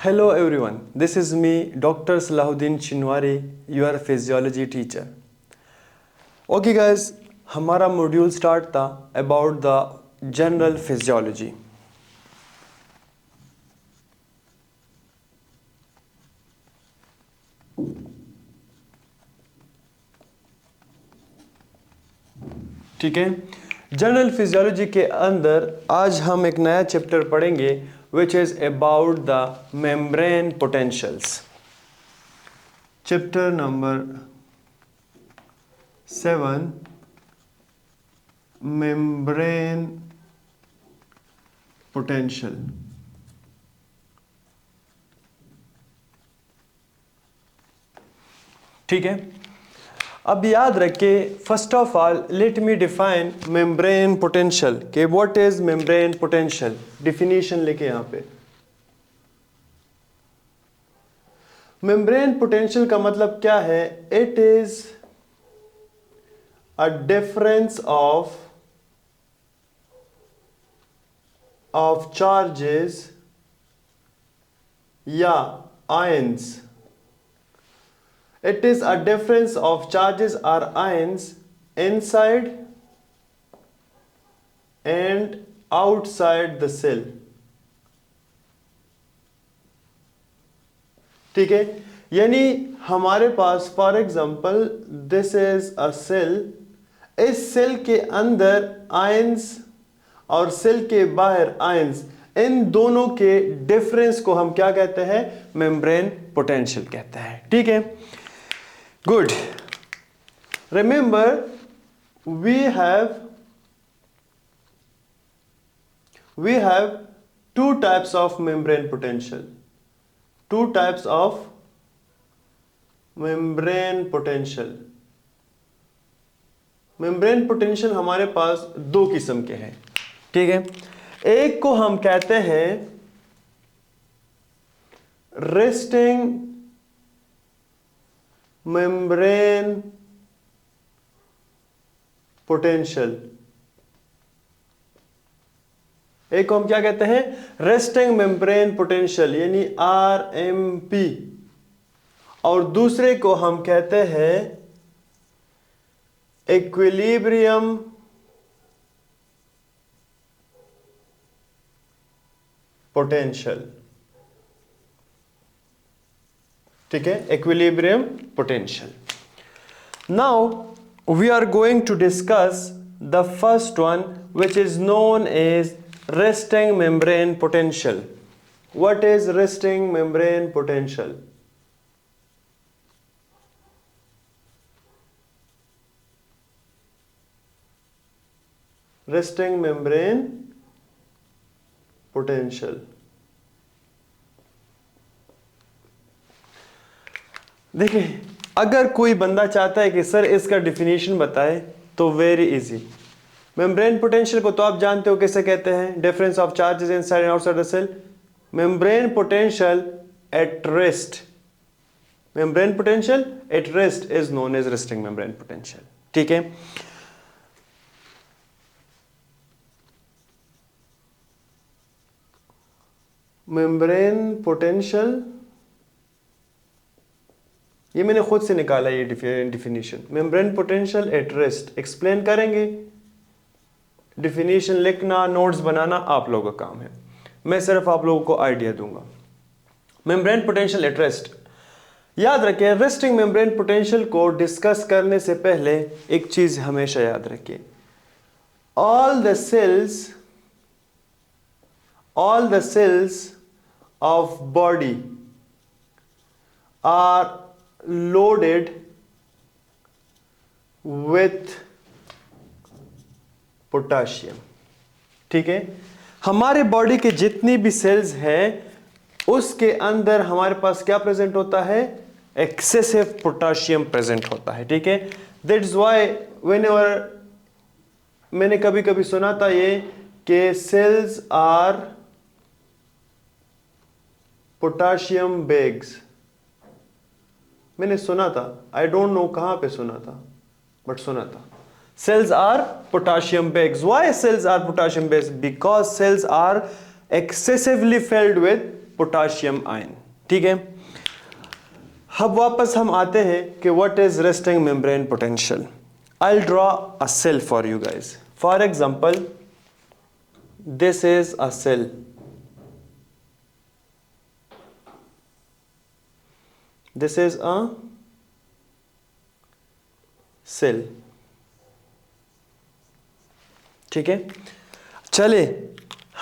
Hello everyone, this is me, Dr. Salahuddin Chinwari, your physiology teacher. Okay guys, हमारा module start था about the general physiology. ठीक है, general physiology के अंदर आज हम एक नया चैप्टर पढ़ेंगे which is about the membrane potentials. Chapter number 7, membrane potential. ठीक है, अब याद रखिए, first of all let me define membrane potential के what is membrane potential. Definition लेके यहां पे मेम्ब्रेन पोटेंशियल का मतलब क्या है. It is a difference of charges या ions. It is a difference of charges or ions inside and outside the cell. ठीक है, यानी हमारे पास for example this is a cell. इस सेल के अंदर आयंस और सेल के बाहर आयंस, इन दोनों के डिफरेंस को हम क्या कहते हैं? मेम्ब्रेन पोटेंशियल कहते हैं. ठीक है, good. Remember, we have two types of membrane potential. Two types of membrane potential. Membrane potential हमारे पास दो किस्म के हैं. ठीक है, एक को हम कहते हैं resting membrane potential. एक को हम क्या कहते हैं? रेस्टिंग मेम्ब्रेन पोटेंशियल यानी RMP. और दूसरे को हम कहते हैं इक्विलिब्रियम पोटेंशियल. ठीक है, equilibrium potential. Now we are going to discuss the first one which is known as resting membrane potential. What is resting membrane potential? Resting membrane potential. देखिए, अगर कोई बंदा चाहता है कि सर इसका डिफिनीशन बताए तो वेरी इजी. मेम्ब्रेन पोटेंशियल को तो आप जानते हो कैसे कहते हैं? Difference of charges inside and outside the cell. Membrane potential at rest. Membrane potential at rest is known as resting membrane potential. ठीक है, मेम्ब्रेन पोटेंशियल ये मैंने खुद से निकाला ये definition. Membrane potential at rest explain करेंगे. डिफिनीशन लिखना, नोट्स बनाना आप लोगों का काम है. मैं सिर्फ आप लोगों को आइडिया दूंगा. मेम्ब्रेन पोटेंशियल एट रेस्ट, याद रखिए, रेस्टिंग मेम्ब्रेन पोटेंशियल को डिस्कस करने से पहले एक चीज हमेशा याद रखिए. All the cells of body are loaded with potassium. ठीक है, हमारे बॉडी के जितनी भी सेल्स हैं उसके अंदर हमारे पास क्या प्रेजेंट होता है? एक्सेसिव पोटाशियम प्रेजेंट होता है. ठीक है, दैट्स व्हाई व्हेनेवर मैंने कभी कभी सुना था ये कि सेल्स आर पोटाशियम बैग्स. मैंने सुना था, आई डोंट नो कहां पे सुना था, बट सुना था. Cells are potassium bags. Why cells are potassium bags? Because cells are excessively filled with potassium ion. ठीक है, अब वापस हम आते हैं कि what is resting membrane potential. I draw a cell for you guys. For example, this is a cell, this is a cell. ठीक है, चले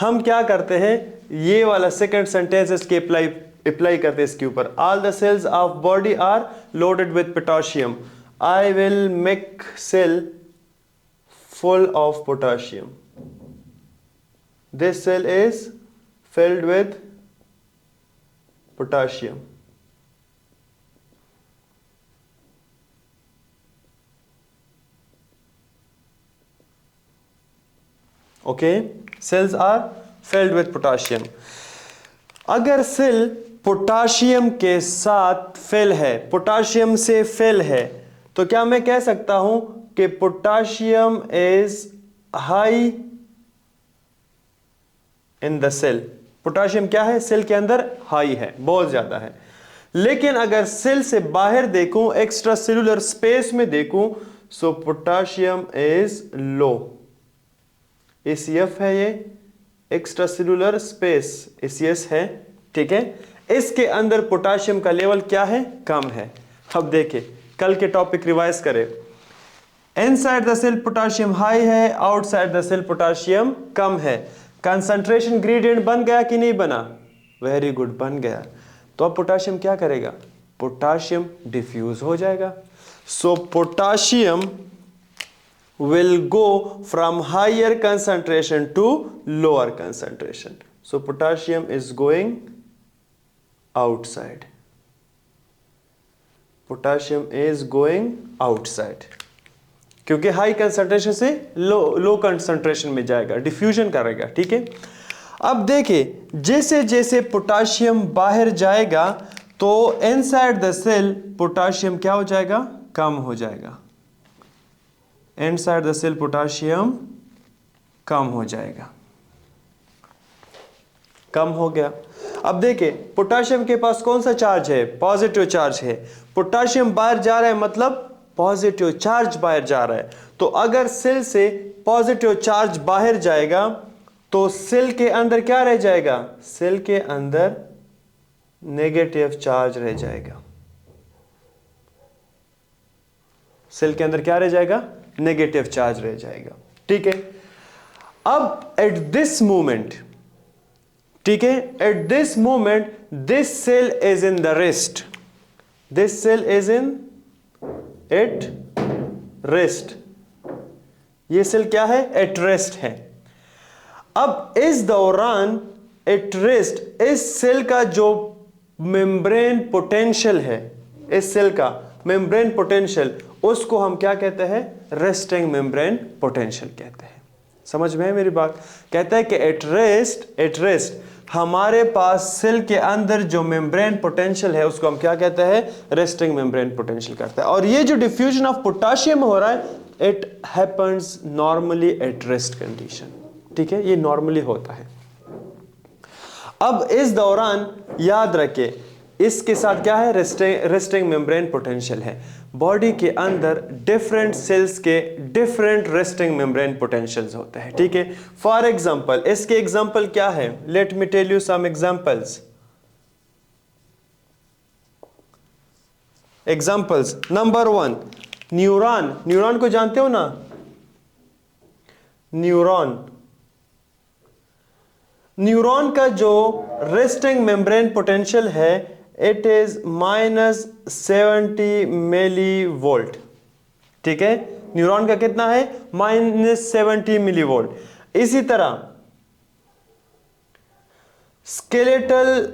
हम क्या करते हैं, ये वाला सेकंड सेंटेंस इसके अप्लाई करते हैं इसके ऊपर। All the cells of body are loaded with potassium. I will make cell full of potassium. This cell is filled with potassium. Okay, cells are filled with potassium. अगर cell potassium के साथ fill है, potassium से fill है, तो क्या मैं कह सकता हूं कि potassium is high in the cell. Potassium क्या है, सेल के अंदर हाई है, बहुत ज्यादा है। लेकिन अगर सेल से बाहर देखूं, एक्स्ट्रा सेलुलर स्पेस में देखूं, सो पोटाशियम इज लो। ACF है ये, एक्स्ट्रा सेलुलर स्पेस ACS है। ठीक है, इसके अंदर पोटाशियम का लेवल क्या है, कम है। अब देखें, कल के टॉपिक रिवाइज करें। Inside the cell potassium high है, आउटसाइड द सेल पोटाशियम कम है। कंसंट्रेशन ग्रेडियंट बन गया कि नहीं बना? वेरी गुड, बन गया। तो अब पोटाशियम क्या करेगा, पोटाशियम डिफ्यूज हो जाएगा। सो potassium will go from higher concentration to lower concentration. So potassium is going outside. Potassium is going outside. क्योंकि हाई कंसंट्रेशन से लो कंसंट्रेशन में जाएगा, डिफ्यूजन करेगा। ठीक है, अब देखिए, जैसे जैसे पोटाशियम बाहर जाएगा तो इनसाइड द सेल पोटाशियम क्या हो जाएगा, कम हो जाएगा। इनसाइड द सेल पोटाशियम कम हो जाएगा, कम हो गया। अब देखिए, पोटाशियम के पास कौन सा चार्ज है, पॉजिटिव चार्ज है। पोटाशियम बाहर जा रहा है, मतलब पॉजिटिव चार्ज बाहर जा रहा है। तो अगर सेल से पॉजिटिव चार्ज बाहर जाएगा तो सेल के अंदर क्या रह जाएगा, सेल के अंदर नेगेटिव चार्ज रह जाएगा। सेल के अंदर क्या रह जाएगा, नेगेटिव चार्ज रह जाएगा। ठीक है, अब एट दिस मोमेंट, ठीक है, at this moment this cell is in the rest. This cell is in at rest. ये सेल क्या है, एट रेस्ट है। अब इस दौरान एट रेस्ट इस सेल का जो मेम्ब्रेन पोटेंशियल है, इस सेल का मेम्ब्रेन पोटेंशियल, उसको हम क्या कहते हैं, रेस्टिंग मेम्ब्रेन पोटेंशियल कहते हैं। समझ में है मेरी बात? कहता है कि एट रेस्ट हमारे पास सेल के अंदर जो मेम्ब्रेन पोटेंशियल है उसको हम क्या कहते हैं, रेस्टिंग मेम्ब्रेन पोटेंशियल कहते हैं। और ये जो डिफ्यूजन ऑफ पोटाशियम हो रहा है, it happens normally at rest condition. ठीक है, ये नॉर्मली होता है। अब इस दौरान याद रखें, इसके साथ क्या है, रेस्टिंग मेम्ब्रेन पोटेंशियल है। बॉडी के अंदर डिफरेंट सेल्स के डिफरेंट रेस्टिंग मेम्ब्रेन पोटेंशियल्स होते हैं। ठीक है, फॉर एग्जांपल, इसके एग्जांपल क्या है, let me tell you some examples. Examples number 1, neuron. Neuron को जानते हो ना, न्यूरॉन। न्यूरॉन का जो रेस्टिंग मेम्ब्रेन पोटेंशियल है, इट इज -70 मिलीवोल्ट। ठीक है, न्यूरॉन का कितना है, -70 मिलीवोल्ट। इसी तरह स्केलेटल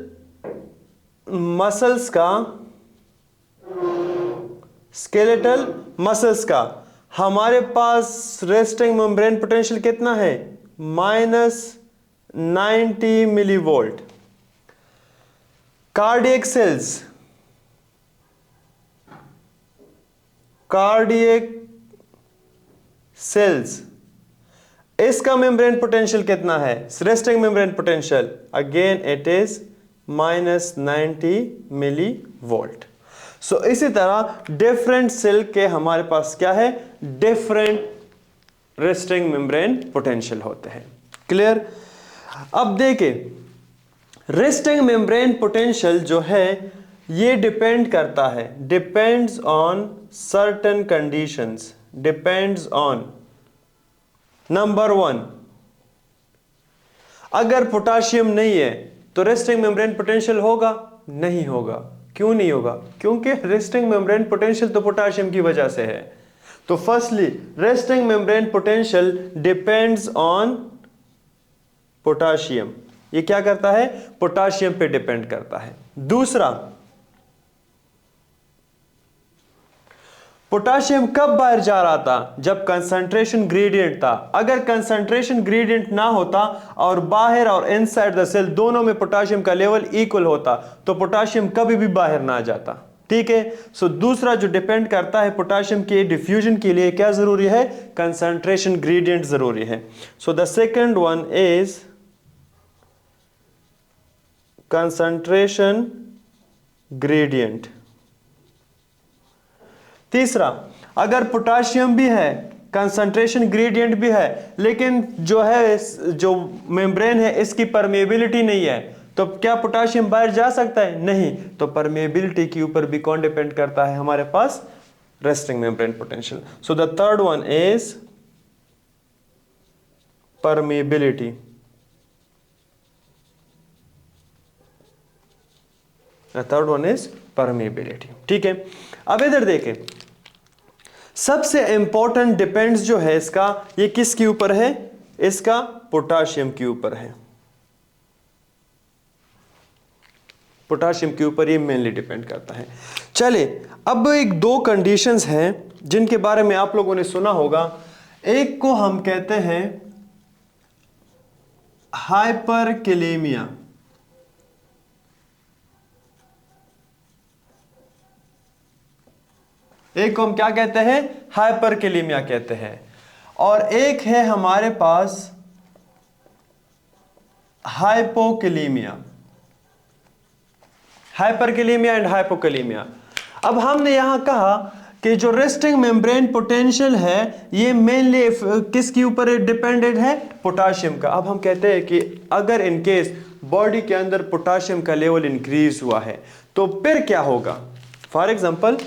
मसल्स का हमारे पास रेस्टिंग मेम्ब्रेन पोटेंशियल कितना है, -90 मिलीवोल्ट। कार्डियक सेल्स, इसका मेम्ब्रेन पोटेंशियल कितना है, resting membrane potential, again it is -90 milli volt. So इसी तरह डिफरेंट सेल के हमारे पास क्या है, डिफरेंट रेस्टिंग मेम्ब्रेन पोटेंशियल होते हैं। क्लियर। अब देखिए रेस्टिंग मेम्ब्रेन पोटेंशियल जो है ये डिपेंड करता है, depends on certain conditions, depends on number 1, अगर पोटाशियम नहीं है तो रेस्टिंग मेम्ब्रेन पोटेंशियल होगा? नहीं होगा। क्यों नहीं होगा? क्योंकि रेस्टिंग मेम्ब्रेन पोटेंशियल तो पोटाशियम की वजह से है। तो firstly resting membrane potential depends on potassium, ये क्या करता है, पोटाशियम पे डिपेंड करता है। दूसरा, पोटाशियम कब बाहर जा रहा था? जब कंसंट्रेशन ग्रेडियंट था। अगर कंसंट्रेशन ग्रेडियंट ना होता और बाहर और इनसाइड द सेल दोनों में पोटाशियम का लेवल इक्वल होता तो पोटाशियम कभी भी बाहर ना जाता। ठीक है। सो दूसरा जो डिपेंड करता है पोटाशियम के डिफ्यूजन के लिए क्या जरूरी है, कंसंट्रेशन ग्रेडियंट जरूरी है। So the second one is concentration gradient. तीसरा, अगर पोटाशियम भी है, कंसंट्रेशन ग्रेडियंट भी है, लेकिन जो मेम्ब्रेन है इसकी परमेबिलिटी नहीं है, तो क्या पोटाशियम बाहर जा सकता है? नहीं। तो परमेबिलिटी के ऊपर भी कौन डिपेंड करता है हमारे पास, resting membrane potential. So the third one is permeability. Third one is permeability. ठीक है। अब इधर देखें, सबसे इंपॉर्टेंट डिपेंड्स जो है इसका, ये किसके ऊपर है, इसका पोटाशियम के ऊपर है, पोटाशियम के ऊपर ये मेनली डिपेंड करता है। चलिए अब एक दो कंडीशंस हैं जिनके बारे में आप लोगों ने सुना होगा। एक को हम कहते हैं हाइपरकैलेमिया, एक को हम क्या कहते हैं, हाइपरकैलेमिया कहते हैं, और एक है हमारे पास हाइपोकैलेमिया, हाइपरकैलेमिया एंड हाइपोकैलेमिया। अब हमने यहां कहा कि जो रेस्टिंग मेम्ब्रेन पोटेंशियल है ये मेनली किसके ऊपर डिपेंडेंट है, पोटाशियम का। अब हम कहते हैं कि अगर इन केस बॉडी के अंदर पोटाशियम का लेवल इंक्रीज हुआ है तो फिर क्या होगा। फॉर एग्जांपल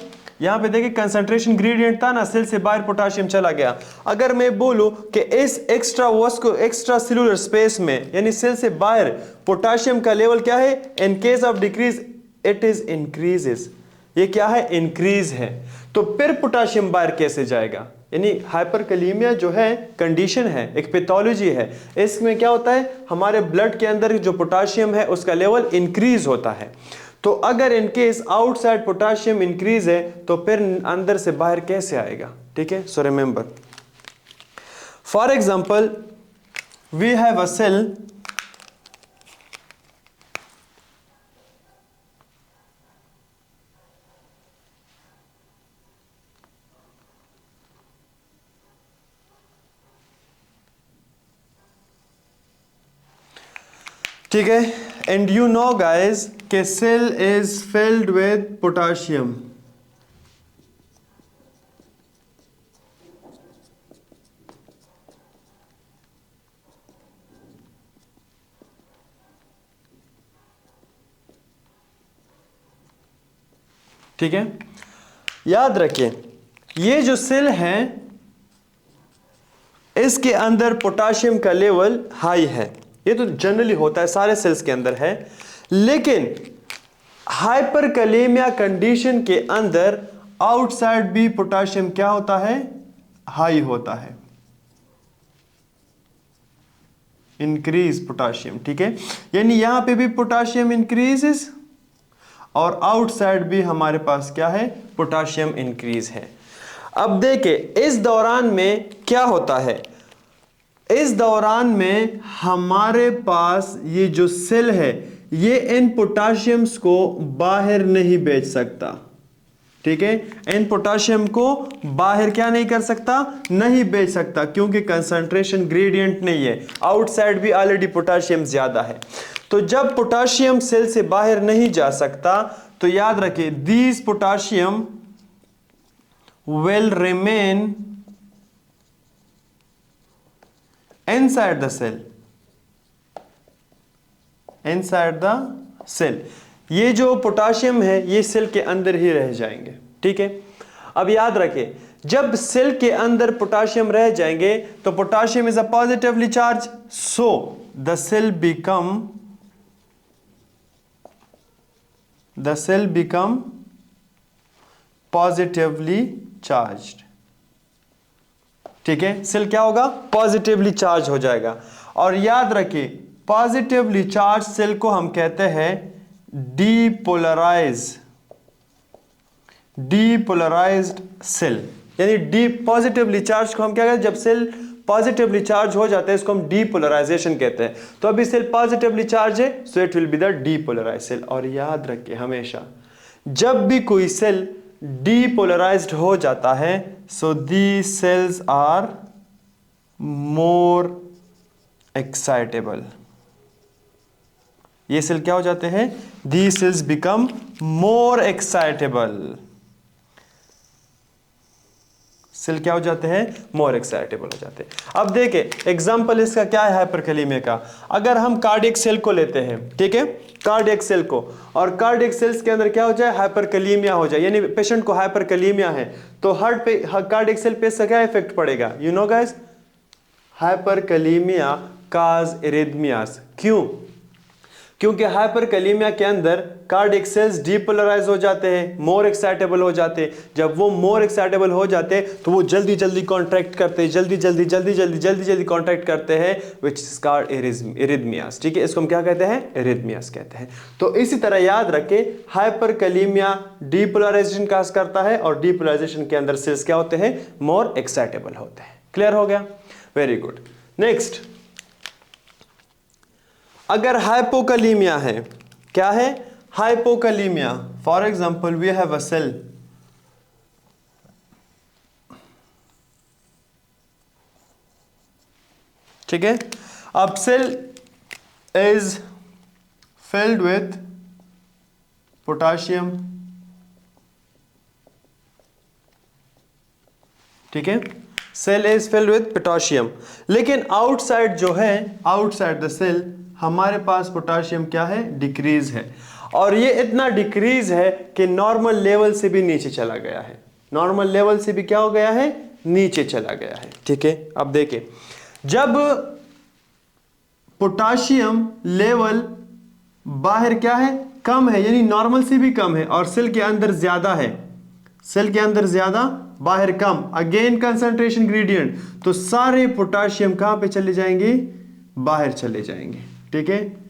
यहां पे देखिए कंसंट्रेशन ग्रेडियंट था ना, सेल से बाहर पोटाशियम चला गया। अगर मैं बोलूं कि इस एक्स्ट्रा सेलुलर स्पेस में यानी सेल से बाहर पोटाशियम का लेवल क्या है, in case of decrease it is increases, ये क्या है, इंक्रीज है। तो फिर पोटाशियम बाहर कैसे जाएगा, यानी हाइपरकैलेमिया जो है कंडीशन है, एक पैथोलॉजी है। इसमें क्या होता है, हमारे ब्लड के अंदर जो पोटाशियम है उसका लेवल इंक्रीज होता है। तो अगर इनकेस आउटसाइड पोटाशियम इंक्रीज है तो फिर अंदर से बाहर कैसे आएगा। ठीक है। So remember, for example we have a cell, ठीक है, एंड यू नो गाइज के cell is filled with potassium. ठीक है, याद रखिए ये जो सेल है इसके अंदर पोटाशियम का लेवल हाई है, ये तो जनरली होता है सारे सेल्स के अंदर है। लेकिन हाइपरकैलेमिया कंडीशन के अंदर आउटसाइड भी पोटाशियम क्या होता है, हाई होता है, इंक्रीज पोटाशियम। ठीक है, यानी यहां पे भी पोटाशियम इंक्रीजेस और आउटसाइड भी हमारे पास क्या है, पोटाशियम इंक्रीज है। अब देखें इस दौरान में क्या होता है, इस दौरान में हमारे पास ये जो सेल है ये इन पोटाशियम्स को बाहर नहीं भेज सकता। ठीक है। इन पोटाशियम को बाहर क्या नहीं कर सकता, नहीं भेज सकता, क्योंकि कंसंट्रेशन ग्रेडियंट नहीं है, आउटसाइड भी ऑलरेडी पोटाशियम ज्यादा है। तो जब पोटाशियम सेल से बाहर नहीं जा सकता तो याद रखिए these potassium will remain inside the cell, inside the cell. ये जो पोटाशियम है ये सेल के अंदर ही रह जाएंगे, ठीक है। अब याद रखें जब सेल के अंदर पोटाशियम रह जाएंगे तो potassium is a positively charge, so the cell become positively charged, ठीक है। सेल क्या होगा, पॉजिटिवली चार्ज हो जाएगा। और याद रखिए पॉजिटिवली चार्ज सेल को हम कहते हैं डीपोलराइज्ड सेल, यानी डी पॉजिटिवली चार्ज को हम क्या कहते हैं, जब सेल पॉजिटिवली चार्ज हो जाता है इसको हम डीपोलराइजेशन कहते हैं। तो अभी सेल पॉजिटिवली चार्ज है so it will be the depolarized cell. और याद रखिए हमेशा जब भी कोई सेल डीपोलराइज्ड हो जाता है so the cells are more excitable, ये सेल क्या हो जाते हैं, the cells become more excitable, cell क्या हो जाते हैं, मोर एक्साइटेबल हो जाते हैं। अब देखें एग्जांपल इसका क्या है हाइपरकैलेमिया का। अगर हम कार्डियक सेल को लेते हैं, ठीक है, कार्डियक सेल को, और कार्डियक सेल्स के अंदर क्या हो जाए, हाइपरकैलेमिया हो जाए, यानी पेशेंट को हाइपरकैलेमिया है तो हार्ट पे कार्डियक सेल पे इसका क्या इफेक्ट पड़ेगा, यू नो गाइस, हाइपरकैलेमिया काज इरिथमियास। क्यों, क्योंकि हाइपरकैलेमिया के अंदर कार्डियक सेल्स डीपोलराइज हो जाते हैं, मोर एक्साइटेबल हो जाते हैं। जब वो मोर एक्साइटेबल हो जाते हैं तो वो जल्दी जल्दी कॉन्ट्रैक्ट करते हैं, जल्दी कॉन्ट्रैक्ट करते हैं, विच इज कॉल्ड इरिथमियास, ठीक है। इसको हम क्या कहते हैं, इरिथमियास कहते हैं। तो इसी तरह याद रखें हाइपरकैलेमिया डीपोलराइजेशन काज करता है और डीपोलराइजेशन के अंदर सेल्स क्या होते हैं, मोर एक्साइटेबल होते हैं। क्लियर हो गया, वेरी गुड। नेक्स्ट, अगर हाइपोकैलेमिया है, क्या है, hypokalemia, for example we have a cell, ठीक है। अब cell is filled with potassium, ठीक है, cell is filled with potassium, लेकिन आउटसाइड जो है, आउटसाइड द सेल हमारे पास पोटाशियम क्या है, डिक्रीज है। और ये इतना डिक्रीज है कि नॉर्मल लेवल से भी नीचे चला गया है, नॉर्मल लेवल से भी क्या हो गया है, नीचे चला गया है, ठीक है। अब देखें जब पोटाशियम लेवल बाहर क्या है, कम है, यानी नॉर्मल से भी कम है, और सेल के अंदर ज्यादा है, सेल के अंदर ज्यादा बाहर कम, अगेन कंसंट्रेशन ग्रेडियंट, तो सारे पोटाशियम कहां पे चले जाएंगे, बाहर चले जाएंगे, ठीक है।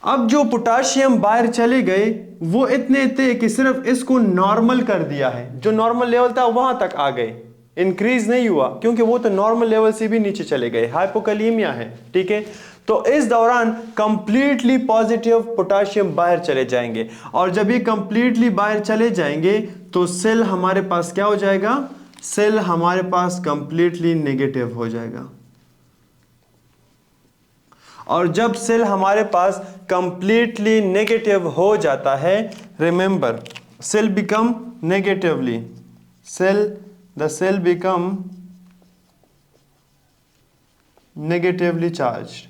अब जो पोटाशियम बाहर चले गए वो इतने थे कि सिर्फ इसको नॉर्मल कर दिया है, जो नॉर्मल लेवल था वहां तक आ गए, इंक्रीज नहीं हुआ, क्योंकि वो तो नॉर्मल लेवल से भी नीचे चले गए, हाइपोकैलेमिया है, ठीक है। तो इस दौरान कंप्लीटली पॉजिटिव पोटाशियम बाहर चले जाएंगे, और जब ये कंप्लीटली बाहर चले जाएंगे तो सेल हमारे पास क्या हो जाएगा, सेल हमारे पास कंप्लीटली नेगेटिव हो जाएगा। और जब सेल हमारे पास कंप्लीटली नेगेटिव हो जाता है, remember cell become negatively, the cell become negatively charged,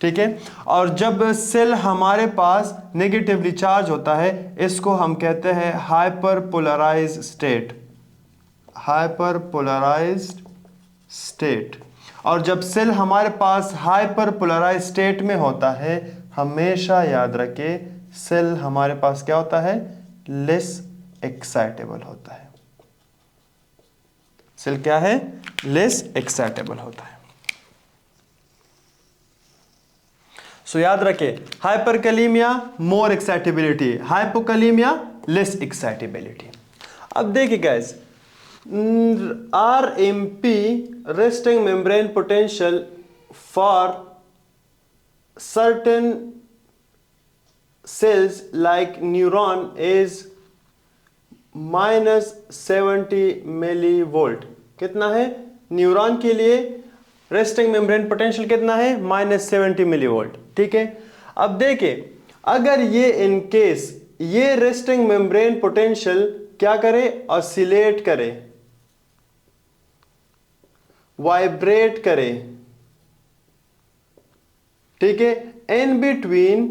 ठीक है। और जब सेल हमारे पास नेगेटिवली चार्ज होता है इसको हम कहते हैं हाइपरपोलराइज्ड स्टेट, हाइपरपोलराइज्ड स्टेट। और जब सेल हमारे पास हाइपरपोलराइज्ड स्टेट में होता है, हमेशा याद रखें सेल हमारे पास क्या होता है, लेस एक्साइटेबल होता है, सेल क्या है, लेस एक्साइटेबल होता है। सो याद रखें हाइपरकैलेमिया मोर एक्साइटेबिलिटी, हाइपोकैलेमिया लेस एक्साइटेबिलिटी। अब देखिए guys, RMP resting membrane potential for certain cells like neuron is -70 millivolt. कितना है न्यूरॉन के लिए रेस्टिंग मेम्ब्रेन पोटेंशियल कितना है -70 मिलीवोल्ट। ठीक है, अब देखिए अगर ये इन केस ये रेस्टिंग मेम्ब्रेन पोटेंशियल क्या करे, ऑसिलेट करे, वाइब्रेट करे, ठीक है, इन बिटवीन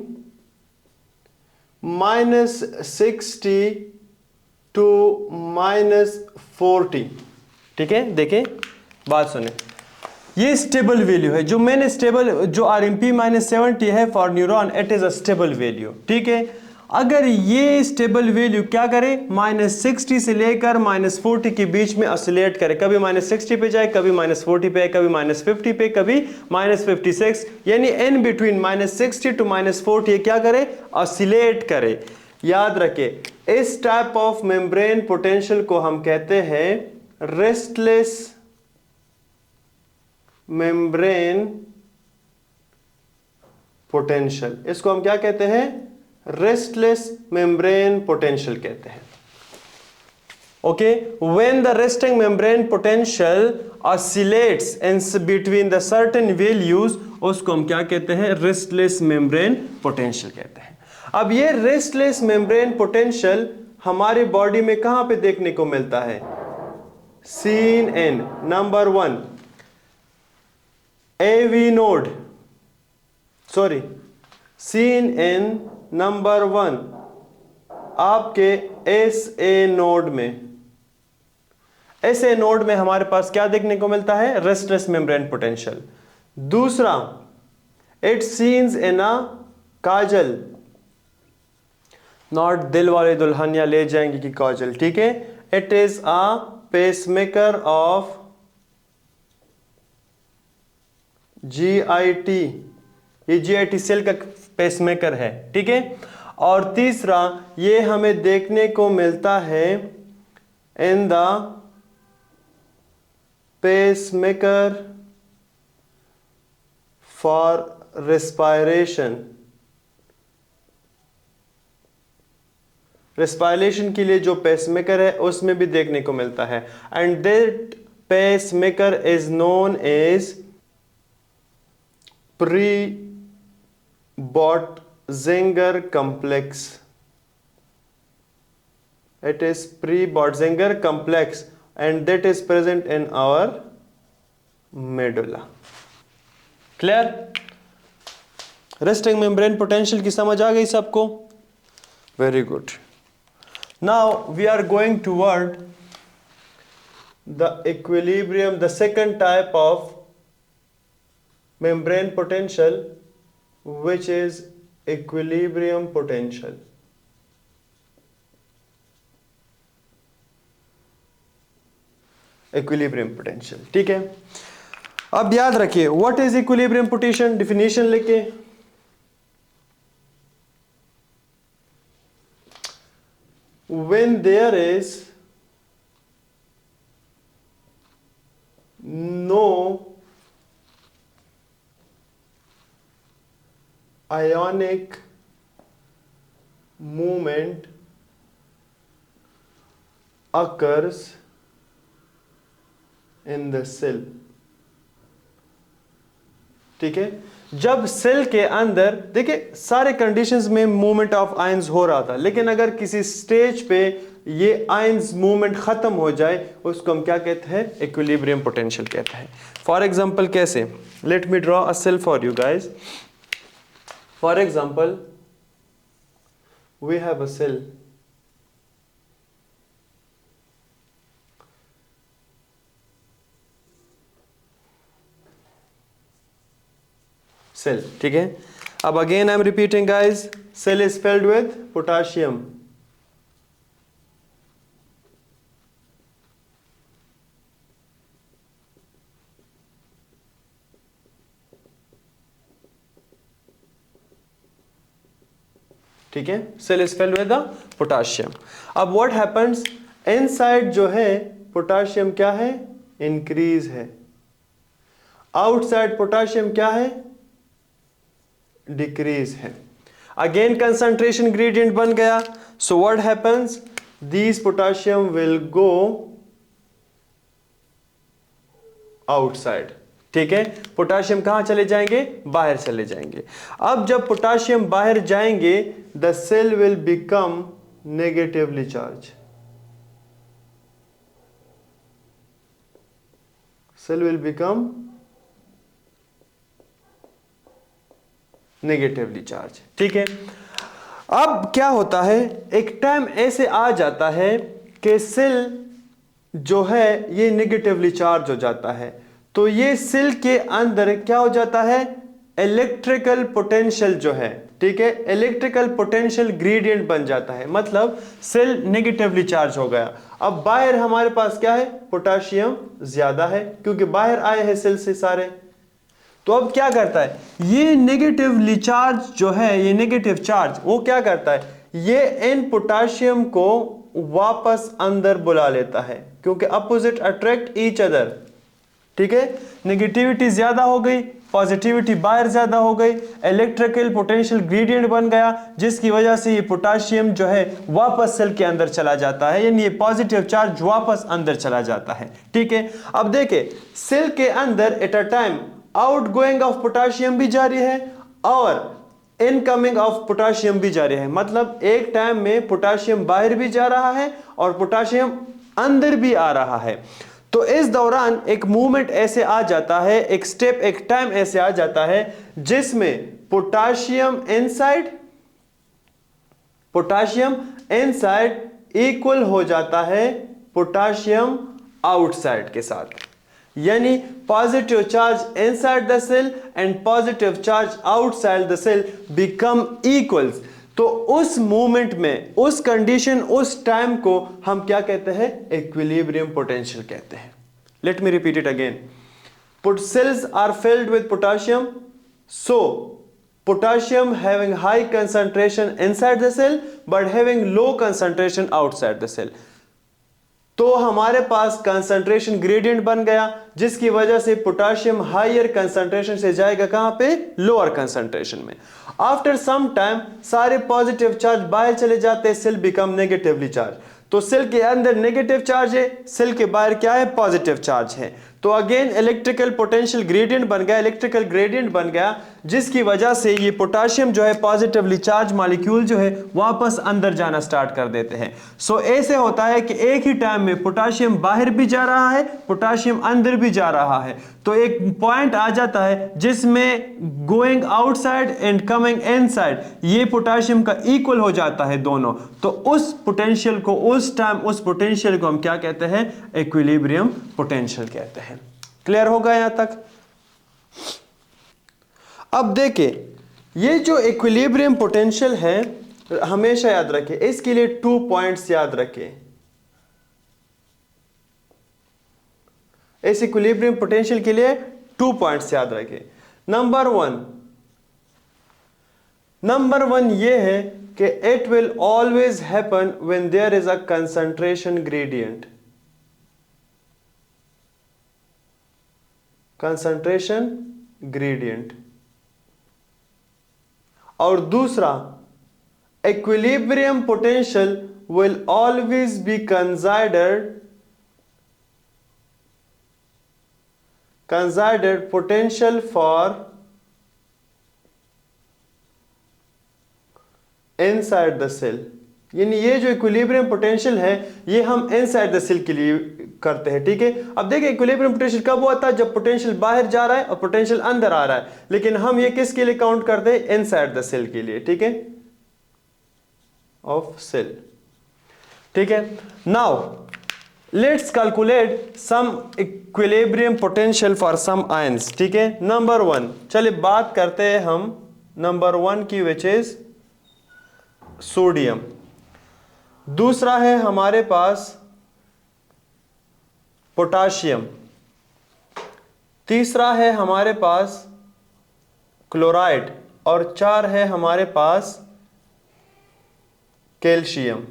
-60 टू -40। ठीक है, देखें बात सुने, ये स्टेबल वैल्यू है जो मैंने स्टेबल जो RMP -70 है for neuron, it is a stable value. ठीक है, अगर ये स्टेबल वैल्यू क्या करे -60 से लेकर -40 के बीच में ऑसिलेट करे, कभी -60 पे जाए, कभी -40 पे, कभी -50 पे, कभी -56, यानी इन बिटवीन -60 टू -40 क्या करे, ऑसिलेट करे। याद रखे इस टाइप ऑफ मेम्ब्रेन पोटेंशियल को हम कहते हैं रेस्टलेस मेम्ब्रेन पोटेंशियल। इसको हम क्या कहते हैं, रेस्टलेस मेम्ब्रेन पोटेंशियल कहते हैं। Okay, when the resting membrane potential oscillates in between the certain values, उसको हम क्या कहते हैं, रेस्टलेस मेम्ब्रेन पोटेंशियल कहते हैं। अब ये रेस्टलेस मेम्ब्रेन पोटेंशियल हमारी बॉडी में कहां पे देखने को मिलता है, seen in number 1 AV node, sorry seen in number 1 आपके SA नोड में। SA नोड में हमारे पास क्या देखने को मिलता है, रेस्टलेस मेम्ब्रेन पोटेंशियल। दूसरा it scenes in a Kajal, not दिल वाले दुल्हनिया ले जाएंगे की काजल। ठीक है, it is a pacemaker of GIT, ये GIT सेल का पेसमेकर है। ठीक है, और तीसरा ये हमें देखने को मिलता है in the pacemaker for respiration, respiration के लिए जो पेसमेकर है उसमें भी देखने को मिलता है। And that pacemaker is known as Pre-Botzinger complex. It is Pre-Botzinger complex and that is present in our medulla. Clear? Resting membrane potential की समझ आ गई सबको? Very good. Now we are going toward the equilibrium, the second type of membrane potential, which is equilibrium potential. Equilibrium potential, ठीक है। अब याद रखिए what is equilibrium potential, definition लिखे, when there is no ionic movement occurs in the cell। ठीक है, जब cell के अंदर देखिए सारे कंडीशंस में मूवमेंट ऑफ आयंस हो रहा था, लेकिन अगर किसी स्टेज पे ये आयंस मूवमेंट खत्म हो जाए उसको हम क्या कहते हैं, इक्विलिब्रियम पोटेंशियल कहते हैं। फॉर एग्जांपल कैसे, let me draw a cell for you guys. For example, we have a cell. Cell, ठीक है। अब again I am repeating guys, cell is filled with potassium. ठीक है, cell is filled with the potassium. अब what happens, inside जो है potassium क्या है, इंक्रीज है, आउटसाइड पोटाशियम क्या है, डिक्रीज है। अगेन कंसंट्रेशन ग्रेडियंट बन गया. So what happens, these potassium will go outside. ठीक है, पोटाशियम कहां चले जाएंगे, बाहर चले जाएंगे. अब जब पोटाशियम बाहर जाएंगे, the cell will become negatively charge. Cell will become negatively charge. ठीक है, अब क्या होता है, एक टाइम ऐसे आ जाता है कि सेल जो है ये नेगेटिवली चार्ज हो जाता है. तो ये सेल के अंदर क्या हो जाता है, इलेक्ट्रिकल पोटेंशियल जो है, ठीक है, इलेक्ट्रिकल पोटेंशियल ग्रेडियंट बन जाता है. मतलब सेल नेगेटिवली चार्ज हो गया. अब बाहर हमारे पास क्या है, पोटाशियम ज्यादा है क्योंकि बाहर आए हैं सेल से सारे. तो अब क्या करता है, ये नेगेटिवली चार्ज जो है, ये नेगेटिव चार्ज वो क्या करता है, ये इन पोटाशियम को वापस अंदर बुला लेता है क्योंकि अपोजिट अट्रैक्ट ईच अदर. ठीक है, नेगेटिविटी ज्यादा हो गई, पॉजिटिविटी बाहर ज्यादा हो गई, इलेक्ट्रिकल पोटेंशियल ग्रेडियंट बन गया, जिसकी वजह से ये पोटाशियम जो है वापस सेल के अंदर चला जाता है, यानी ये पॉजिटिव चार्ज वापस अंदर चला जाता है. ठीक है, अब देखिए सेल के अंदर at a time outgoing of potassium भी जारी है और इनकमिंग ऑफ पोटाशियम भी जारी है. मतलब एक टाइम में पोटाशियम बाहर भी जा रहा है और पोटाशियम अंदर भी आ रहा है. तो इस दौरान एक मूवमेंट ऐसे आ जाता है, एक स्टेप, एक टाइम ऐसे आ जाता है जिसमें पोटाशियम इनसाइड इक्वल हो जाता है पोटाशियम आउटसाइड के साथ. यानी positive charge inside the cell and positive charge outside the cell become equals. तो उस मूवमेंट में, उस कंडीशन, उस टाइम को हम क्या कहते हैं, इक्विलिब्रियम पोटेंशियल कहते हैं. Let me repeat it again. Cells are filled with potassium, so potassium having high concentration inside the cell but having low concentration outside the cell. तो हमारे पास कंसंट्रेशन ग्रेडियंट बन गया, जिसकी वजह से पोटाशियम हायर कंसंट्रेशन से जाएगा कहां पे, लोअर कंसंट्रेशन में. आफ्टर सम टाइम सारे पॉजिटिव चार्ज बाहर चले जाते हैं, सेल बिकम नेगेटिवली चार्ज. तो सेल के अंदर नेगेटिव चार्ज है, सेल के बाहर क्या है, पॉजिटिव चार्ज है. तो अगेन इलेक्ट्रिकल पोटेंशियल ग्रेडियंट बन गया, इलेक्ट्रिकल ग्रेडियंट बन गया, जिसकी वजह से ये पोटाशियम जो है, पॉजिटिवली चार्ज मॉलिक्यूल जो है, वापस अंदर जाना स्टार्ट कर देते हैं. सो ऐसे होता है कि एक ही टाइम में पोटाशियम बाहर भी जा रहा है, पोटाशियम अंदर भी जा रहा है. तो एक पॉइंट आ जाता है जिसमें going outside and coming inside ये पोटाशियम का इक्वल हो जाता है दोनों. तो उस पोटेंशियल को, उस टाइम उस पोटेंशियल को हम क्या कहते हैं, इक्विलिब्रियम पोटेंशियल कहते हैं. क्लियर होगा यहां तक? अब देखिए, ये जो इक्विलिब्रियम पोटेंशियल है, हमेशा याद रखें, इसके लिए 2 पॉइंट्स याद रखें. इस इक्विलिब्रियम पोटेंशियल के लिए 2 पॉइंट्स याद रखें. नंबर वन ये है कि it will always happen when there is a concentration gradient. Concentration gradient. और दूसरा, equilibrium potential will always be considered potential for inside the cell. यानी ये जो इक्विलिब्रियम पोटेंशियल है, ये हम इनसाइड द सेल के लिए करते हैं. ठीक है, अब देखिए इक्विलिब्रियम पोटेंशियल कब हुआ था, जब पोटेंशियल बाहर जा रहा है और पोटेंशियल अंदर आ रहा है. लेकिन हम ये किसके लिए काउंट करते हैं, इनसाइड द सेल के लिए. ठीक है, ऑफ सेल. ठीक है, now let's calculate some equilibrium potential for some ions. ठीक है, नंबर 1, चलिए बात करते हैं हम नंबर 1 की, विच इज सोडियम. दूसरा है हमारे पास पोटाशियम. तीसरा है हमारे पास क्लोराइड. और 4 है हमारे पास कैल्शियम.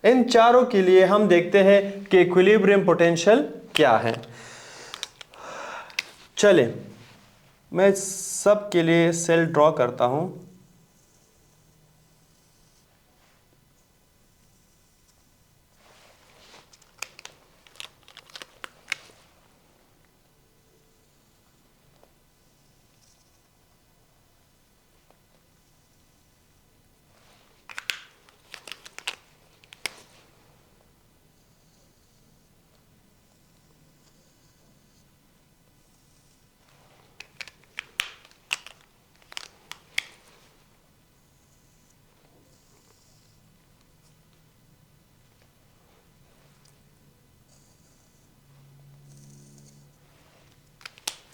इन चारों के लिए हम देखते हैं कि इक्विलिब्रियम पोटेंशियल क्या है. चले मैं सब के लिए सेल ड्रॉ करता हूं.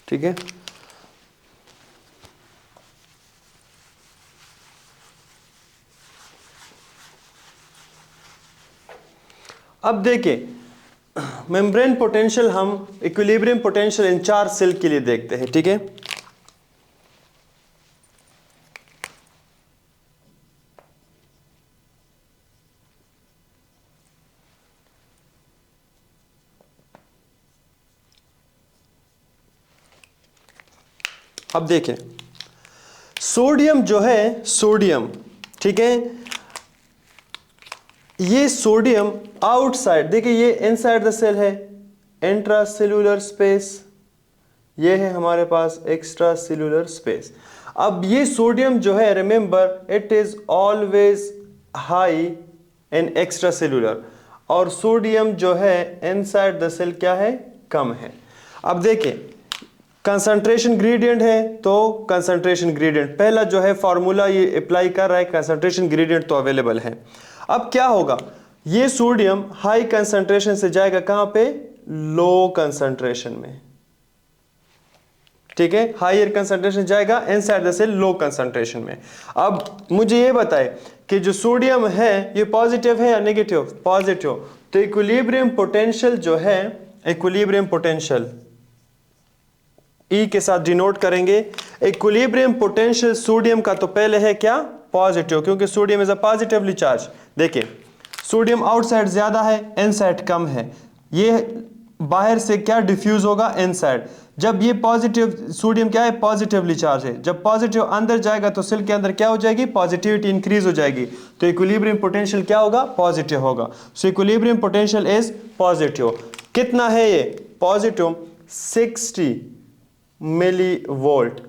ठीक है। अब देखिए मेम्ब्रेन पोटेंशियल हम इक्विलिब्रियम पोटेंशियल इन 4 सेल के लिए देखते हैं, ठीक है। अब देखिए सोडियम जो है, सोडियम, ठीक है, ये सोडियम आउटसाइड, देखिए ये इनसाइड द सेल है इंट्रा सेल्यूलर स्पेस, ये है हमारे पास एक्स्ट्रा सेल्यूलर स्पेस। अब ये सोडियम जो है, remember it is always high in extra cellular, और सोडियम जो है इनसाइड द सेल क्या है, कम है। अब देखिए कंसंट्रेशन ग्रेडियंट है, तो कंसंट्रेशन ग्रेडियंट पहला जो है फॉर्मूला ये अप्लाई कर रहा है, कंसंट्रेशन ग्रेडियंट तो अवेलेबल है। अब क्या होगा, ये सोडियम हाई कंसंट्रेशन से जाएगा कहां पे, लो कंसंट्रेशन में, ठीक है, हायर कंसंट्रेशन जाएगा inside the cell low concentration में। अब मुझे ये बताए कि जो सोडियम है ये पॉजिटिव है या नेगेटिव, पॉजिटिव, तो इक्विलिब्रियम पोटेंशियल जो है, इक्विलिब्रियम पोटेंशियल E के साथ डिनोट करेंगे। इक्विलिब्रियम पोटेंशियल सोडियम का तो पहले है क्या, पॉजिटिव, क्योंकि sodium is a positively charge. देखिए सोडियम आउटसाइड ज्यादा है, इनसाइड कम है, ये बाहर से क्या डिफ्यूज होगा, इनसाइड। जब ये पॉजिटिव सोडियम क्या है, पॉजिटिवली चार्ज है, जब पॉजिटिव अंदर जाएगा तो सेल के अंदर क्या हो जाएगी, पॉजिटिविटी इंक्रीज हो जाएगी, तो इक्विलिब्रियम पोटेंशियल क्या होगा, पॉजिटिव होगा। So equilibrium potential is positive. कितना है ये, positive 60 milli volt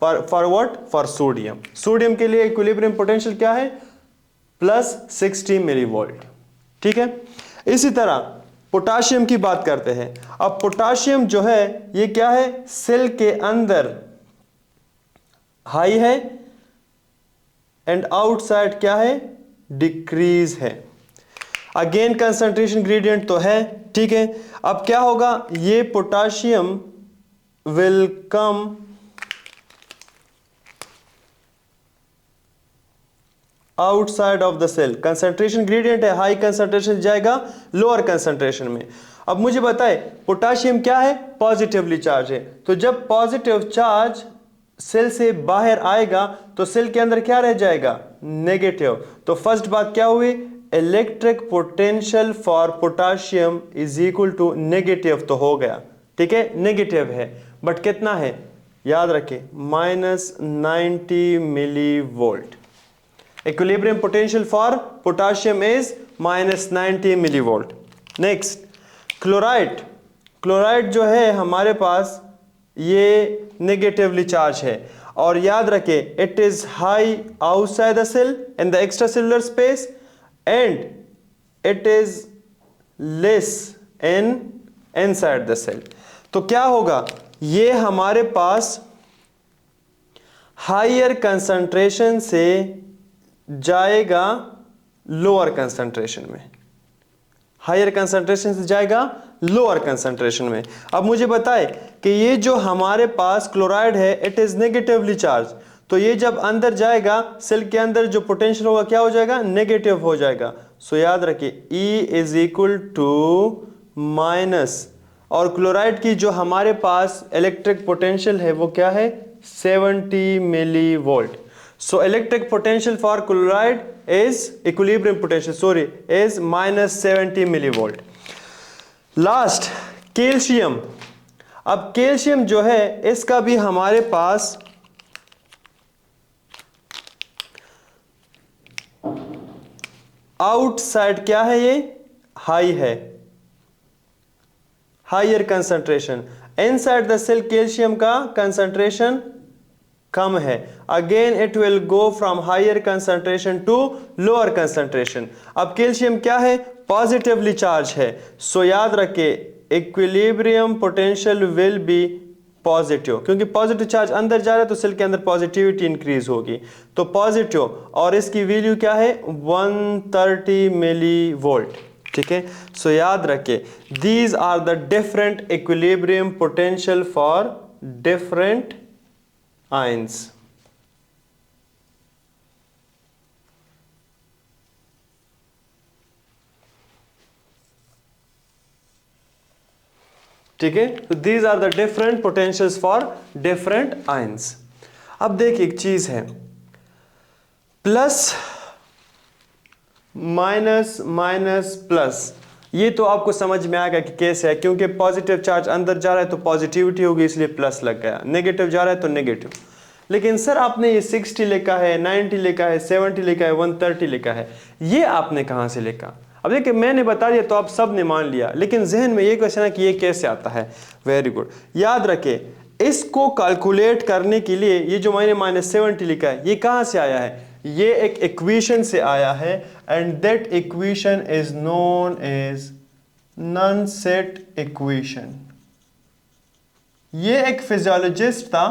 for what, for sodium. Sodium के लिए इक्विलिब्रियम पोटेंशियल क्या है, प्लस 60 मिली वोल्ट, ठीक है। इसी तरह पोटाशियम की बात करते हैं। अब पोटाशियम जो है ये क्या है, सेल के अंदर हाई है एंड आउटसाइड क्या है, डिक्रीज है। अगेन कंसंट्रेशन ग्रेडियंट तो है, ठीक है। अब क्या होगा, ये potassium will come outside of the cell, concentration gradient है, हाई कंसंट्रेशन जाएगा लोअर कंसंट्रेशन में। अब मुझे बताए पोटाशियम क्या है, पॉजिटिवली चार्ज है, तो जब पॉजिटिव चार्ज सेल से बाहर आएगा तो सेल के अंदर क्या रह जाएगा, नेगेटिव। तो फर्स्ट बात क्या हुई, electric potential for potassium is equal to negative, तो हो गया, ठीक है, नेगेटिव है, बट कितना है, याद रखें -90 मिली volt. Equilibrium potential for potassium is -90 milli volt. Next chloride, chloride जो है हमारे पास ये नेगेटिवली चार्ज है, और याद रखें it is high outside the cell in the extra cellular space and it is less in inside the cell. तो क्या होगा, ये हमारे पास हायर कंसंट्रेशन से जाएगा लोअर कंसंट्रेशन में, हायर कंसंट्रेशन से जाएगा लोअर कंसंट्रेशन में। अब मुझे बताए कि ये जो हमारे पास क्लोराइड है इट इज नेगेटिवली चार्ज, तो ये जब अंदर जाएगा सेल के अंदर जो पोटेंशियल होगा क्या हो जाएगा, नेगेटिव हो जाएगा। सो याद रखिए E is equal to minus, और क्लोराइड की जो हमारे पास इलेक्ट्रिक पोटेंशियल है वो क्या है, 70 milli volt. So electric potential for chloride is equilibrium potential sorry is -70 milli volt. Last calcium. अब कैल्शियम जो है इसका भी हमारे पास आउटसाइड क्या है, ये हाई है, higher concentration, inside the cell calcium का कंसंट्रेशन कम है। Again it will go from higher concentration to lower concentration. अब कैल्शियम क्या है, पॉजिटिवली चार्ज है, सो याद रखिए equilibrium potential will be positive, क्योंकि पॉजिटिव चार्ज अंदर जा रहा है तो सेल के अंदर पॉजिटिविटी इंक्रीज होगी, तो पॉजिटिव, और इसकी वैल्यू क्या है 130 मिली वोल्ट, ठीक है। सो याद रखिए these are the different equilibrium potential for different ions. ठीक है, तो these are the different potentials for different ions. अब देखिए एक चीज है, प्लस माइनस माइनस प्लस, ये तो आपको समझ में आएगा कि कैसे है, क्योंकि पॉजिटिव चार्ज अंदर जा रहा है तो पॉजिटिविटी होगी इसलिए प्लस लग गया, नेगेटिव जा रहा है तो नेगेटिव। लेकिन सर आपने ये 60 लिखा है, 90 लिखा है, 70 लिखा है, 130 लिखा है, ये आपने कहाँ से लिखा? अब देखिए मैंने बता दिया तो आप सब ने मान लिया, लेकिन जहन में ये क्वेश्चन है कि ये कैसे आता है। वेरी गुड, याद रखें इसको कैलकुलेट करने के लिए ये जो मैंने -70 लिखा है ये कहाँ से आया है? ये एक इक्वेशन से आया है, and that equation is known as Nernst equation. ये एक फिजियोलॉजिस्ट था,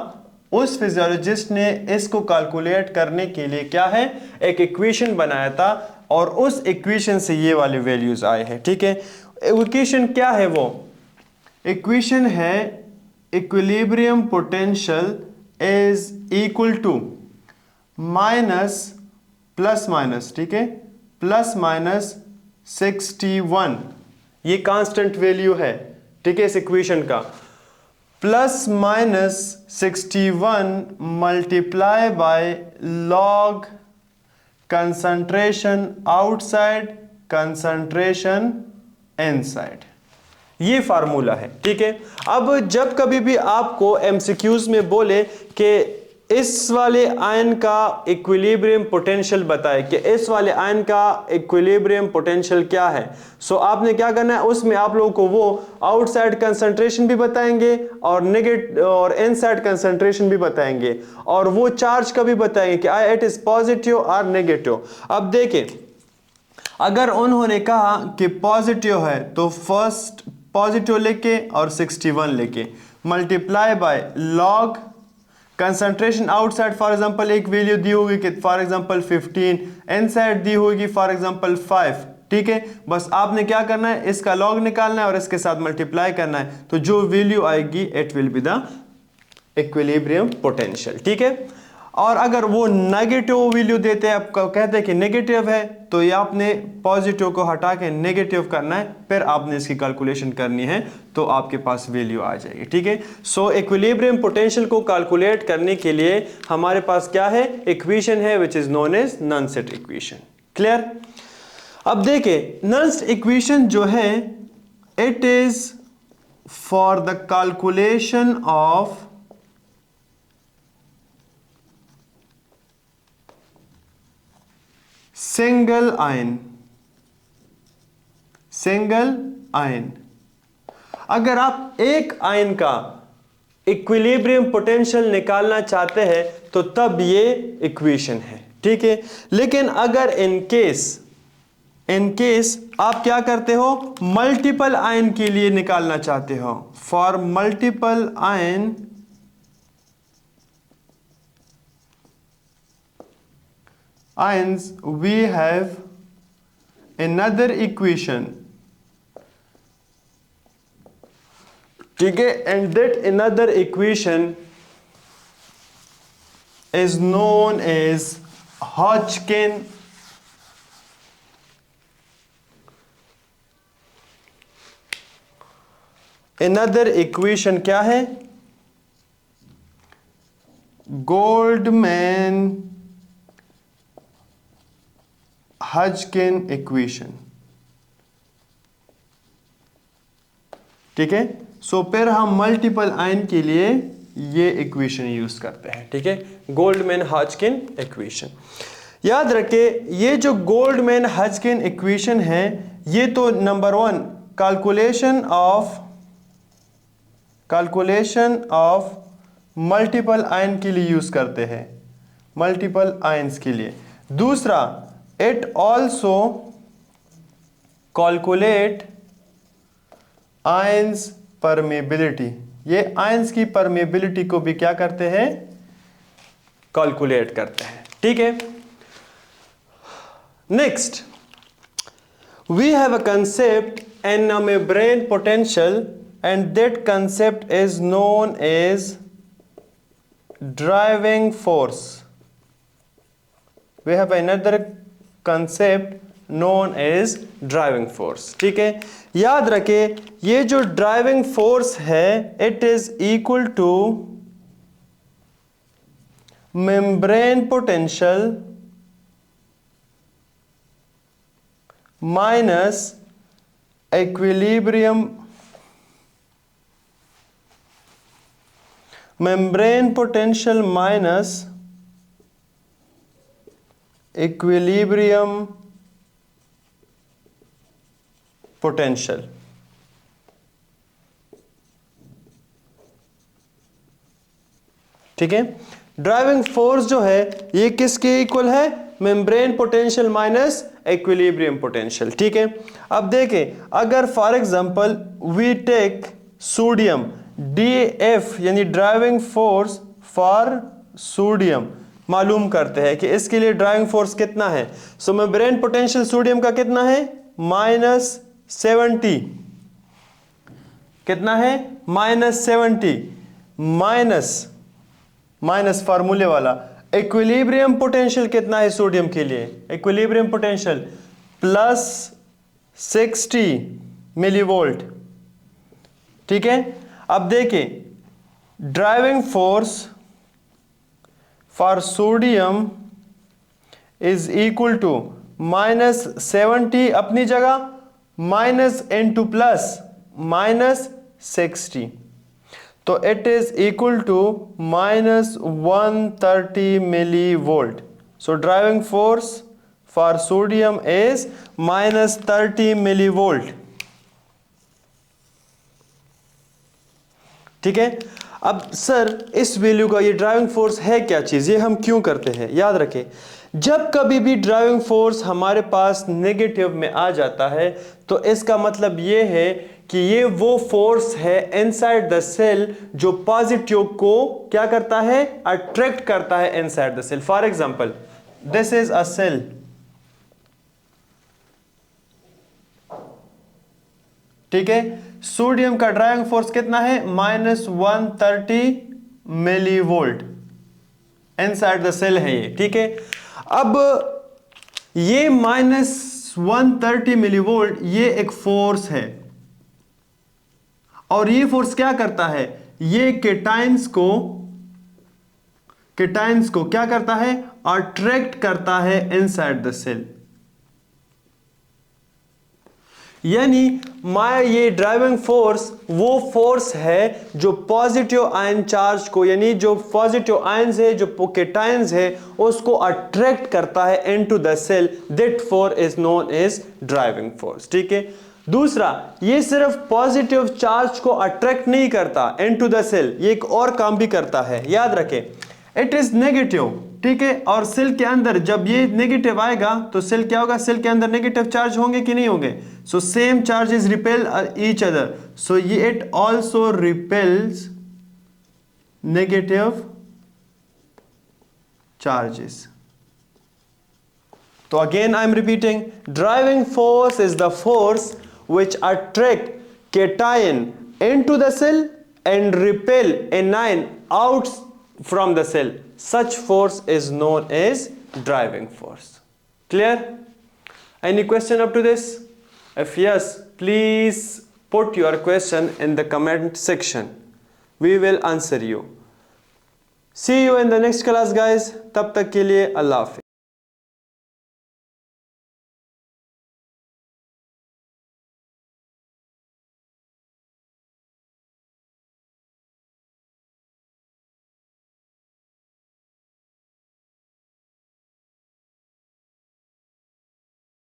उस फिजियोलॉजिस्ट ने इसको कैलकुलेट करने के लिए क्या है, एक इक्वेशन बनाया था, और उस इक्वेशन से ये वाले वैल्यूज आए हैं। ठीक है, इक्वेशन क्या है? वो इक्वेशन है equilibrium potential is equal to minus plus minus, ठीक है, प्लस माइनस 61, ये कांस्टेंट वैल्यू है। ठीक है, इस इक्वेशन का plus minus 61 multiply by log concentration outside concentration inside, ये फार्मूला है। ठीक है, अब जब कभी भी आपको एमसीक्यूज में बोले कि इस वाले आयन का इक्विलिब्रियम पोटेंशियल बताए कि इस वाले आयन का इक्विलिब्रियम पोटेंशियल क्या है, सो आपने क्या करना है, उसमें आप लोगों को वो आउटसाइड कंसंट्रेशन भी बताएंगे और नेगेटिव और इनसाइड कंसंट्रेशन भी बताएंगे, और वो चार्ज का भी बताएंगे कि इट इज पॉजिटिव और नेगेटिव। अब देखिए अगर उन्होंने कहा कि पॉजिटिव है तो फर्स्ट पॉजिटिव लेके और 61 लेके multiply by log concentration outside, for example एक वैल्यू दी होगी कि फॉर एग्जांपल 15, इनसाइड दी होगी फॉर एग्जांपल 5। ठीक है, बस आपने क्या करना है, इसका लॉग निकालना है और इसके साथ मल्टीप्लाई करना है, तो जो वैल्यू आएगी it will be the equilibrium potential. ठीक है, और अगर वो नेगेटिव वैल्यू देते हैं, आपको कहते हैं कि नेगेटिव है, तो ये आपने पॉजिटिव को हटा के नेगेटिव करना है, फिर आपने इसकी कैलकुलेशन करनी है, तो आपके पास वैल्यू आ जाएगी। ठीक है, सो इक्विलिब्रियम पोटेंशियल को कैलकुलेट करने के लिए हमारे पास क्या है, इक्वेशन है which is known as Nernst equation. Clear? अब देखिए नन सेट इक्वेशन जो है it is for the calculation of single ion. Single ion, अगर आप एक आयन का इक्विलिब्रियम पोटेंशियल निकालना चाहते हैं तो तब ये इक्वेशन है। ठीक है, लेकिन अगर इन केस आप क्या करते हो, मल्टीपल आयन के लिए निकालना चाहते हो, for multiple ion ions we have another equation। ठीक है, and that another equation is known as Hodgkin another equation क्या है, गोल्डमैन Hodgkin इक्वेशन। ठीक है, सो फिर हम मल्टीपल आयन के लिए ये इक्वेशन यूज करते हैं। ठीक है, गोल्डमैन Hodgkin इक्वेशन। याद रखें ये जो गोल्डमैन Hodgkin इक्वेशन है ये तो number 1 calculation of multiple ion के लिए यूज करते हैं, मल्टीपल आयंस के लिए। दूसरा it also calculate ions permeability, ये आयंस की परमेबिलिटी को भी क्या करते हैं, कैलकुलेट करते हैं। ठीक है, next we have a concept and a membrane potential and that concept is known as driving force. We have another concept known as driving force. ठीक है, याद रखें ये जो ड्राइविंग फोर्स है it is equal two membrane potential minus equilibrium, membrane potential minus equilibrium potential. ठीक है, driving force जो है ये किसके इक्वल है? Membrane potential minus equilibrium potential. ठीक है, अब देखें अगर for example we take sodium DF यानी ड्राइविंग फोर्स फॉर सोडियम मालूम करते हैं कि इसके लिए ड्राइविंग फोर्स कितना है। सो मेम्ब्रेन पोटेंशियल सोडियम का कितना है? -70। कितना है? -70 माइनस फार्मूले वाला। इक्विलिब्रियम पोटेंशियल कितना है सोडियम के लिए? Equilibrium potential +60 millivolt. ठीक है, अब देखिए driving force for sodium is equal to -70 अपनी जगह माइनस इनटू प्लस -60, तो it is equal to -130 millivolt. So driving force for sodium is -30 millivolt. ठीक है, अब सर इस वैल्यू का ये ड्राइविंग फोर्स है क्या चीज, ये हम क्यों करते हैं? याद रखें जब कभी भी ड्राइविंग फोर्स हमारे पास नेगेटिव में आ जाता है तो इसका मतलब ये है कि ये वो फोर्स है इनसाइड द सेल जो पॉजिटिव को क्या करता है? अट्रैक्ट करता है inside the cell. For example this is a cell, ठीक है, सोडियम का ड्राइविंग फोर्स कितना है? -130 मिलीवोल्ट इनसाइड द सेल है ये। ठीक है, अब ये -130 मिलीवोल्ट ये एक फोर्स है और ये फोर्स क्या करता है? ये केटाइंस को क्या करता है? अट्रैक्ट करता है इनसाइड द सेल। यानी ये ड्राइविंग फोर्स वो फोर्स है जो पॉजिटिव आयन चार्ज को, यानी जो पॉजिटिव आयंस है, जो केटाइंस है, उसको अट्रैक्ट करता है into the cell. That force is known as driving force. ठीक है, दूसरा ये सिर्फ पॉजिटिव चार्ज को अट्रैक्ट नहीं करता इनटू द सेल, ये एक और काम भी करता है। याद रखें इट इज नेगेटिव। ठीक है, और सेल के अंदर जब ये नेगेटिव आएगा तो सेल क्या होगा? सेल के अंदर नेगेटिव चार्ज होंगे कि नहीं होंगे? So same charges repel each other, so ये it also repels negative charges. तो again I am repeating, driving force is the force which attract cation into the cell and repel anion out from the cell. Such force is known as driving force. Clear? Any question up to this? If yes, please put your question in the comment section. We will answer you. See you in the next class guys. तब तक के लिए अल्लाह हाफ़िज़।